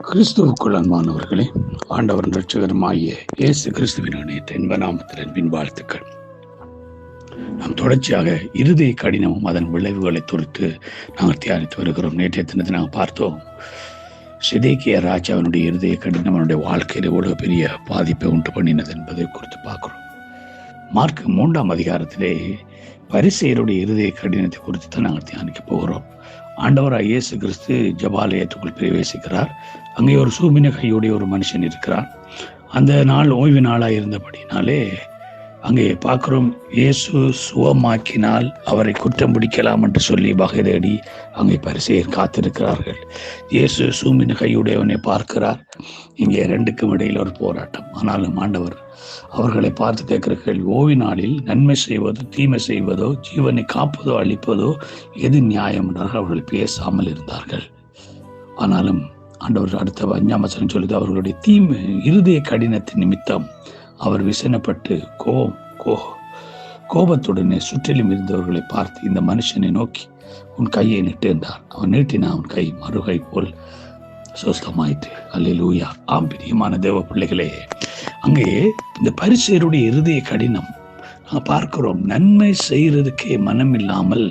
கிறிஸ்துவுக்குள் அன்பானவர்களே, ஆண்டவர் இரட்சகருமாகிய இயேசு கிறிஸ்துவின் இன்ப நாமத்தில் அன்பின் வாழ்த்துக்கள். நாம் தொடர்ச்சியாக இருதய கடினமும் அதன் விளைவுகளை குறித்து நாங்கள் தியானித்து வருகிறோம். நேற்றைய தினத்தை நாங்கள் பார்த்தோம். சிதேக்கியா ராஜாவினுடைய இருதய கடினம் அவனுடைய வாழ்க்கையில் எவ்வளவு பெரிய பாதிப்பை உண்டு பண்ணினது என்பதை குறித்து பார்க்கிறோம். மார்க் 3ஆம் அதிகாரத்திலே பரிசேயருடைய இருதய கடினத்தை குறித்து தான் நாங்கள் தியானிக்க போகிறோம். ஆண்டவராக இயேசு கிறிஸ்து ஜபாலயத்துக்குள் பிரவேசிக்கிறார். அங்கே ஒரு சூமின கையுடைய ஒரு மனுஷன் இருக்கிறார். அந்த நாள் ஓய்வு நாளாக இருந்தபடினாலே அங்கே பார்க்கிறோம், இயேசு சுகமாக்கினால் அவரை குற்றம் பிடிக்கலாம் என்று சொல்லி வகை தேடி அங்கே பரிசேயர் காத்திருக்கிறார்கள். இயேசு சூமின கையுடையவனை பார்க்கிறார். இங்கே ரெண்டுக்கும் இடையில் ஒரு போராட்டம். ஆனாலும் ஆண்டவர் அவர்களை பார்த்து கேட்கிற கேள்வி, ஓய்வு நாளில் நன்மை செய்வதோ தீமை செய்வதோ ஜீவனை காப்பதோ அழிப்பதோ எது நியாயம் என்றார்கள். அவர்கள் பேசாமல் இருந்தார்கள். ஆனாலும் ஆண்டவர் அடுத்த 5ஆம் வசனம் சொல்லுது, அவர்களுடைய தீமை இருதய கடினத்தின் நிமித்தம் அவர் விசனப்பட்டு கோபத்துடனே சுற்றிலும் இருந்தவர்களை பார்த்து இந்த மனுஷனை நோக்கி உன் கையை நீட்டு என்றார். அவன் நீட்டினா அவன் கை மறுகை போல் சுஸ்தமாயிற்று. அல்லேலூயா. ஆம், பிரியமான தேவ பிள்ளைகளே, அங்கே இந்த பரிசேயருடைய இருதய கடினம் பார்க்கிறோம். நன்மை செய்யறதுக்கே மனம் இல்லாமல்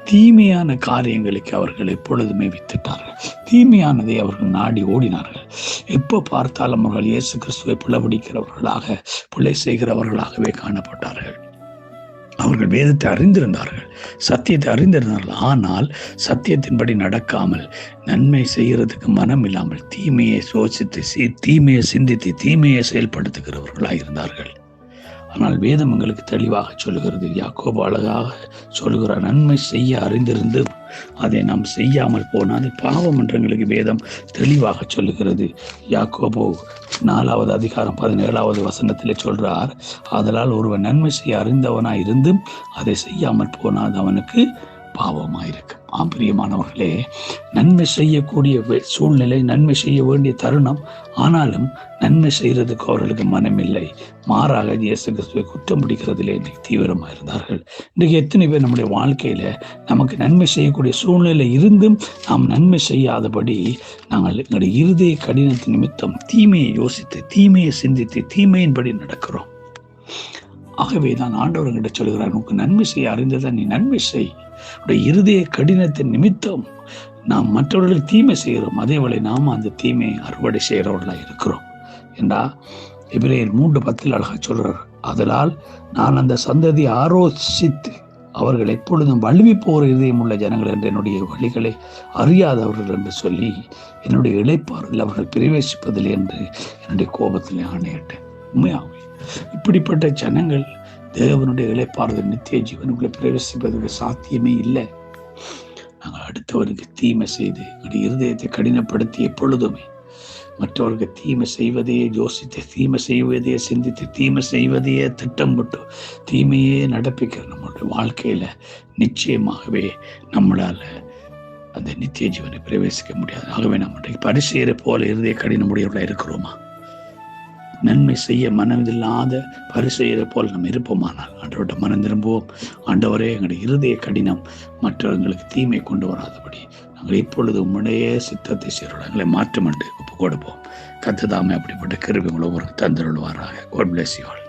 தீமையான காரியங்களுக்கு அவர்கள் எப்பொழுதுமே வித்துட்டார்கள். தீமையானதை அவர்கள் நாடி ஓடினார்கள். எப்போ பார்த்தாலும் அவர்கள் இயேசு கிறிஸ்துவை பிள்ளை பிள்ளை செய்கிறவர்களாகவே காணப்பட்டார்கள். அவர்கள் வேதத்தை அறிந்திருந்தார்கள், சத்தியத்தை அறிந்திருந்தார்கள். ஆனால் சத்தியத்தின்படி நடக்காமல் நன்மை செய்யறதுக்கு மனம் இல்லாமல் தீமையை யோசித்து தீமையை சிந்தித்து தீமையை செயல்படுத்துகிறவர்களாக இருந்தார்கள். ஆனால் வேதம் எங்களுக்கு தெளிவாக சொல்லுகிறது. யாக்கோபு அழகாக சொல்லுகிறார், நன்மை செய்ய அறிந்திருந்து அதை நாம் செய்யாமல் போனால் பாவம் என்று எங்களுக்கு வேதம் தெளிவாக சொல்லுகிறது. யாக்கோபு 4ஆவது அதிகாரம் 17ஆவது வசனத்திலே சொல்றார், ஆதலால் ஒருவன் நன்மை செய்ய அறிந்தவனாய் இருந்தும் அதை செய்யாமல் போனால் அவனுக்கு பாவமாயிருக்கு. பிரியமானவர்களே, நன்மை செய்யக்கூடிய சூழ்நிலை, நன்மை செய்ய வேண்டிய தருணம், ஆனாலும் நன்மை செய்யறதுக்கு அவர்களுக்கு மனமில்லை. மாறாக இயேசு கிறிஸ்துவை குற்றம் பிடிக்கிறதிலே இன்றைக்கு தீவிரமாக இருந்தார்கள். இன்றைக்கு எத்தனை பேர் நம்முடைய வாழ்க்கையில நமக்கு நன்மை செய்யக்கூடிய சூழ்நிலை இருந்தும் நாம் நன்மை செய்யாதபடி நாங்கள் எங்களுடைய இருதய கடினத்தின் நிமித்தம் தீமையை யோசித்து தீமையை சிந்தித்து தீமையின்படி நடக்கிறோம். ஆகவே தான் ஆண்டவர் என்கிட்ட சொல்கிறார், உனக்கு நன்மை செய்ய அறிந்ததான் நீ நன்மை செய். இருதய கடினத்தின் நிமித்தம் நாம் மற்றவர்களுக்கு தீமை செய்கிறோம், அதேவேளை நாம் அந்த தீமையை அறுவடை செய்கிறவர்களாக இருக்கிறோம் என்றா எபிரேயர் 3:10 அழகா சொல்றார், அதனால் நான் அந்த சந்ததியை ஆலோசித்து அவர்கள் எப்பொழுதும் வலிமை போகிற இதயம் உள்ள ஜனங்கள் என்று என்னுடைய வழிகளை அறியாதவர்கள் என்று சொல்லி என்னுடைய இளைப்பாறுதல் அவர்கள் பிரவேசிப்பதில்லை என்று என்னுடைய கோபத்தில் ஆணையிட்டேன். உண்மையாகவே இப்படிப்பட்ட ஜனங்கள் தேவனுடைய இளைப்பாறுதல் நித்திய ஜீவனுக்குள்ள பிரவேசிப்பதற்கு சாத்தியமே இல்லை. நாங்கள் அடுத்தவருக்கு தீமை செய்து எங்களுடைய இருதயத்தை கடினப்படுத்தி எப்பொழுதுமே மற்றவருக்கு தீமை செய்வதையே யோசித்து தீமை செய்வதையே சிந்தித்து தீமை செய்வதையே திட்டம் போட்டு தீமையே நடப்பிக்கிற நம்மளுடைய வாழ்க்கையில நிச்சயமாகவே நம்மளால அந்த நித்திய ஜீவனை பிரவேசிக்க முடியாது. ஆகவே நம்முடைய பரிசேயரை போல இருதய கடினமுடையவர்களாக இருக்கிறோமா? நன்மை செய்ய மனமில்லாத பரிசேயரை போல் நம்ம இருப்போமானால் ஆண்டவர்கிட்ட மனம் திரும்புவோம். ஆண்டவரே, எங்களுடைய இருதய கடினம் மற்றவங்களுக்கு தீமை கொண்டு வராதபடி நாங்கள் இப்பொழுது உம்முடைய சித்தத்தை செய்கிறோம் எங்களை மாற்றம் என்று ஒப்பு கொடுப்போம். கர்த்தர் தாமே அப்படிப்பட்ட கிருபை ஒவ்வொரு தந்தருள்வாராக. God bless you all.